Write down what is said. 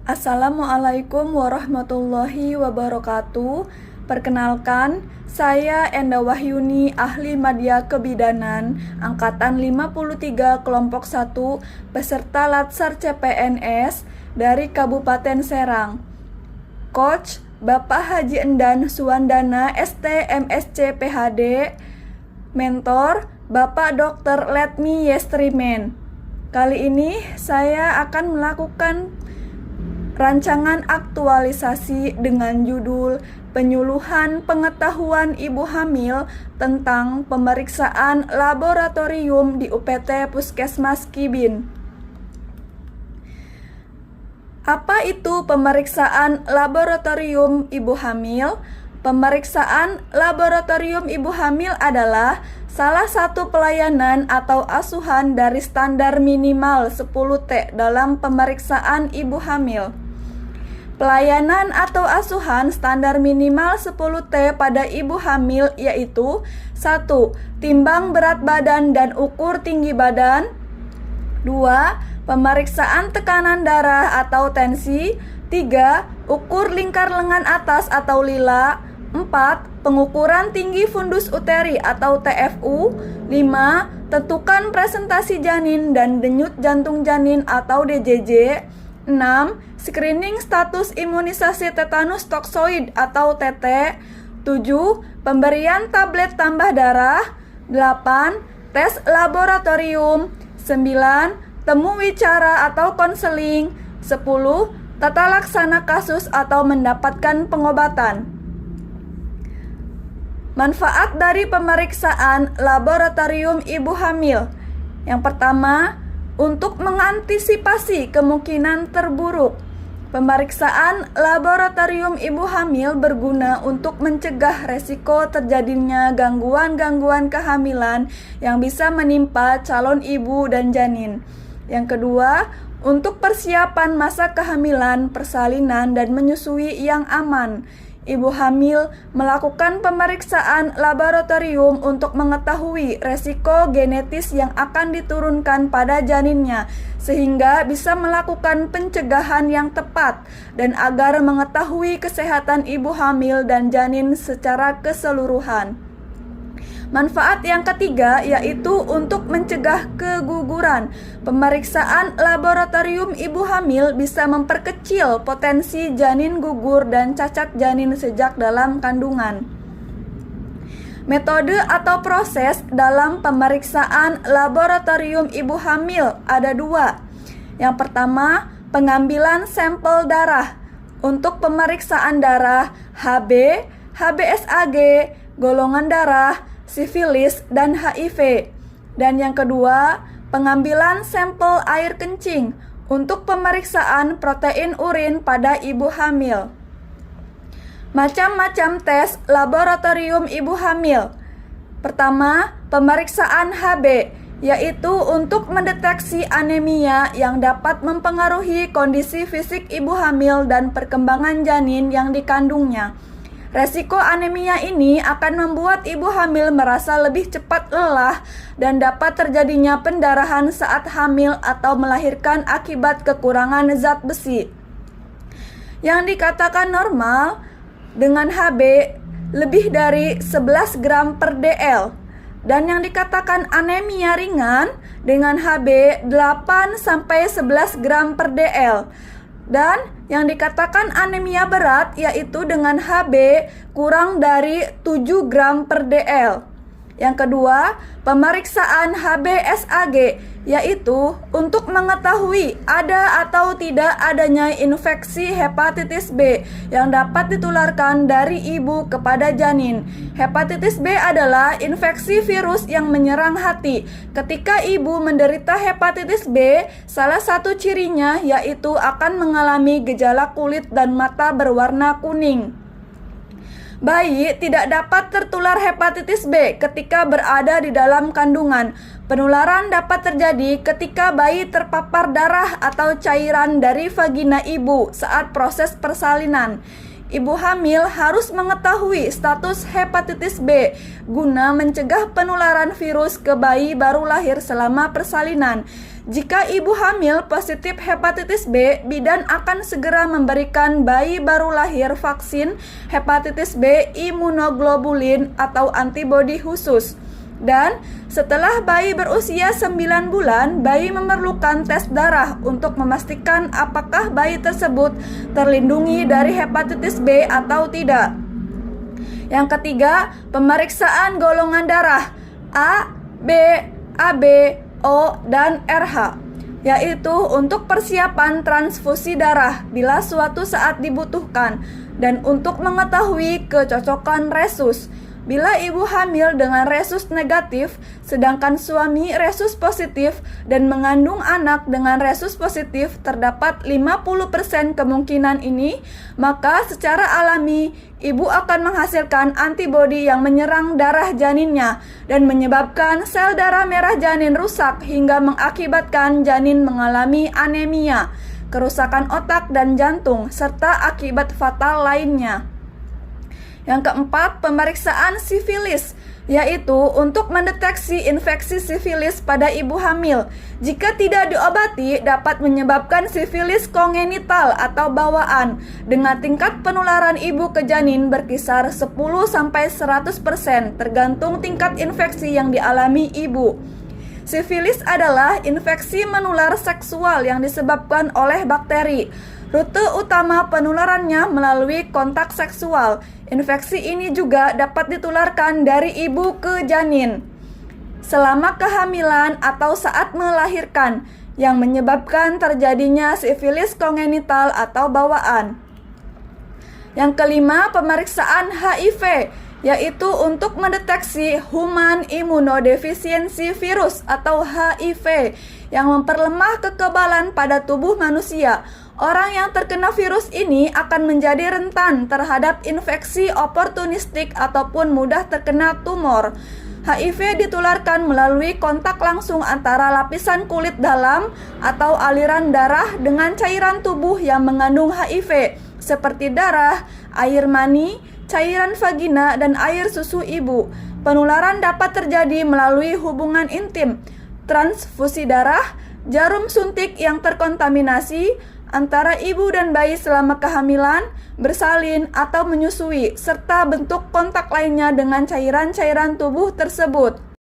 Assalamualaikum warahmatullahi wabarakatuh. Perkenalkan, saya Enda Wahyuni, ahli media kebidanan, Angkatan 53 Kelompok 1, peserta Latsar CPNS dari Kabupaten Serang. Coach Bapak Haji Endan Suwandana, ST MSc PhD. Mentor Bapak Dr. Letmi Yestrimen. Kali ini saya akan melakukan rancangan aktualisasi dengan judul Penyuluhan Pengetahuan Ibu Hamil tentang Pemeriksaan Laboratorium di UPT Puskesmas Kibin. Apa itu pemeriksaan laboratorium ibu hamil? Pemeriksaan laboratorium ibu hamil adalah salah satu pelayanan atau asuhan dari standar minimal 10T dalam pemeriksaan ibu hamil. Pelayanan atau asuhan standar minimal 10T pada ibu hamil yaitu 1. Timbang berat badan dan ukur tinggi badan. 2. Pemeriksaan tekanan darah atau tensi. 3. Ukur lingkar lengan atas atau lila. 4. Pengukuran tinggi fundus uteri atau TFU. 5. Tentukan presentasi janin dan denyut jantung janin atau DJJ. 6. Screening status imunisasi tetanus toksoid atau TT. 7. Pemberian tablet tambah darah. 8. Tes laboratorium. 9. Temu wicara atau konseling. 10. Tata laksana kasus atau mendapatkan pengobatan. Manfaat dari pemeriksaan laboratorium ibu hamil. Yang pertama, untuk mengantisipasi kemungkinan terburuk. Pemeriksaan laboratorium ibu hamil berguna untuk mencegah resiko terjadinya gangguan-gangguan kehamilan yang bisa menimpa calon ibu dan janin. Yang kedua, untuk persiapan masa kehamilan, persalinan, dan menyusui yang aman. Ibu hamil melakukan pemeriksaan laboratorium untuk mengetahui resiko genetis yang akan diturunkan pada janinnya, sehingga bisa melakukan pencegahan yang tepat dan agar mengetahui kesehatan ibu hamil dan janin secara keseluruhan. Manfaat yang ketiga yaitu untuk mencegah keguguran. Pemeriksaan laboratorium ibu hamil bisa memperkecil potensi janin gugur dan cacat janin sejak dalam kandungan. Metode atau proses dalam pemeriksaan laboratorium ibu hamil ada dua. Yang pertama, pengambilan sampel darah. Untuk pemeriksaan darah HB, HBsAg, golongan darah, sifilis, dan HIV. Dan yang kedua, pengambilan sampel air kencing untuk pemeriksaan protein urin pada ibu hamil. Macam-macam tes laboratorium ibu hamil. Pertama, pemeriksaan HB, yaitu untuk mendeteksi anemia yang dapat mempengaruhi kondisi fisik ibu hamil dan perkembangan janin yang dikandungnya. Resiko anemia ini akan membuat ibu hamil merasa lebih cepat lelah dan dapat terjadinya pendarahan saat hamil atau melahirkan akibat kekurangan zat besi. Yang dikatakan normal dengan HB lebih dari 11 gram per DL dan yang dikatakan anemia ringan dengan HB 8-11 gram per DL. Dan yang dikatakan anemia berat yaitu dengan HB kurang dari 7 gram per DL. Yang kedua, pemeriksaan HBsAg yaitu untuk mengetahui ada atau tidak adanya infeksi hepatitis B yang dapat ditularkan dari ibu kepada janin. Hepatitis B adalah infeksi virus yang menyerang hati. Ketika ibu menderita hepatitis B, salah satu cirinya yaitu akan mengalami gejala kulit dan mata berwarna kuning. Bayi tidak dapat tertular hepatitis B ketika berada di dalam kandungan. Penularan dapat terjadi ketika bayi terpapar darah atau cairan dari vagina ibu saat proses persalinan. Ibu hamil harus mengetahui status hepatitis B guna mencegah penularan virus ke bayi baru lahir selama persalinan. Jika ibu hamil positif hepatitis B, bidan akan segera memberikan bayi baru lahir vaksin hepatitis B imunoglobulin atau antibodi khusus. Dan setelah bayi berusia 9 bulan, bayi memerlukan tes darah untuk memastikan apakah bayi tersebut terlindungi dari hepatitis B atau tidak. Yang ketiga, pemeriksaan golongan darah A, B, AB, O, dan RH, yaitu untuk persiapan transfusi darah bila suatu saat dibutuhkan dan untuk mengetahui kecocokan resus. Bila ibu hamil dengan resus negatif, sedangkan suami resus positif dan mengandung anak dengan resus positif terdapat 50% kemungkinan ini, maka secara alami ibu akan menghasilkan antibodi yang menyerang darah janinnya dan menyebabkan sel darah merah janin rusak hingga mengakibatkan janin mengalami anemia, kerusakan otak dan jantung, serta akibat fatal lainnya. Yang keempat, pemeriksaan sifilis, yaitu untuk mendeteksi infeksi sifilis pada ibu hamil. Jika tidak diobati, dapat menyebabkan sifilis kongenital atau bawaan dengan tingkat penularan ibu ke janin berkisar 10-100% tergantung tingkat infeksi yang dialami ibu. Sifilis adalah infeksi menular seksual yang disebabkan oleh bakteri. Rute utama penularannya melalui kontak seksual. Infeksi ini juga dapat ditularkan dari ibu ke janin selama kehamilan atau saat melahirkan, yang menyebabkan terjadinya sifilis kongenital atau bawaan. Yang kelima, pemeriksaan HIV, yaitu untuk mendeteksi Human Immunodeficiency Virus atau HIV yang memperlemah kekebalan pada tubuh manusia. Orang yang terkena virus ini akan menjadi rentan terhadap infeksi oportunistik ataupun mudah terkena tumor. HIV ditularkan melalui kontak langsung antara lapisan kulit dalam atau aliran darah dengan cairan tubuh yang mengandung HIV, seperti darah, air mani, cairan vagina, dan air susu ibu. Penularan dapat terjadi melalui hubungan intim, transfusi darah, jarum suntik yang terkontaminasi, antara ibu dan bayi selama kehamilan, bersalin, atau menyusui, serta bentuk kontak lainnya dengan cairan-cairan tubuh tersebut.